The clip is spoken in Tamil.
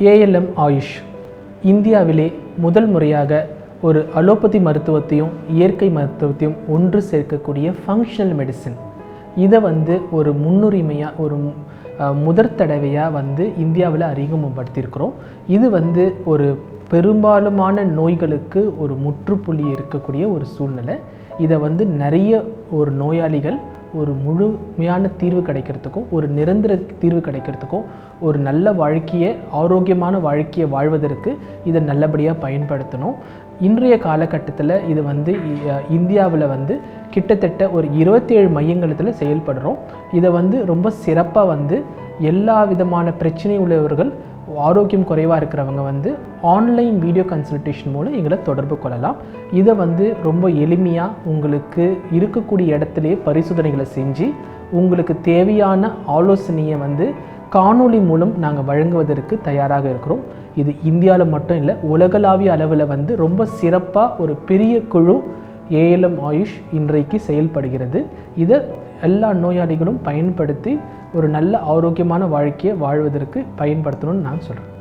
ALM ஆயுஷ் இந்தியாவிலே முதல் முறையாக ஒரு அலோபதி மருத்துவத்தையும் இயற்கை மருத்துவத்தையும் ஒன்று சேர்க்கக்கூடிய ஃபங்க்ஷனல் மெடிசின். இதை ஒரு முன்னுரிமையாக ஒரு முதற் தடவையாக இந்தியாவில் அறிமுகப்படுத்தியிருக்கிறோம். இது ஒரு பெரும்பாலுமான நோய்களுக்கு ஒரு முற்றுப்புள்ளி இருக்கக்கூடிய ஒரு சூழ்நிலை. இதை நிறைய ஒரு நோயாளிகள் ஒரு முழுமையான தீர்வு கிடைக்கிறதுக்கும் ஒரு நிரந்தர தீர்வு கிடைக்கிறதுக்கும் ஒரு நல்ல வாழ்க்கையை ஆரோக்கியமான வாழ்க்கையை வாழ்வதற்கு இதை நல்லபடியாக பயன்படுத்தணும். இன்றைய காலகட்டத்தில் இது இந்தியாவில் கிட்டத்தட்ட ஒரு 27 மையங்களத்தில் செயல்படுறோம். இதை ரொம்ப சிறப்பாக எல்லா விதமான பிரச்சனை உள்ளவர்கள் ஆரோக்கியம் குறைவாக இருக்கிறவங்க ஆன்லைன் வீடியோ கன்சல்டேஷன் மூலம் எங்களை தொடர்பு கொள்ளலாம். இதை ரொம்ப எளிமையாக உங்களுக்கு இருக்கக்கூடிய இடத்துலையே பரிசோதனைகளை செஞ்சு உங்களுக்கு தேவையான ஆலோசனையை காணொளி மூலம் நாங்கள் வழங்குவதற்கு தயாராக இருக்கிறோம். இது இந்தியாவில் மட்டும் இல்லை, உலகளாவிய அளவில் ரொம்ப சிறப்பாக ஒரு பெரிய குழு ALM ஆயுஷ் இன்றைக்கு செயல்படுகிறது. இதை எல்லா நோயாளிகளும் பயன்படுத்தி ஒரு நல்ல ஆரோக்கியமான வாழ்க்கையை வாழ்வதற்கு பயன்படுத்தணும்னு நான் சொல்கிறேன்.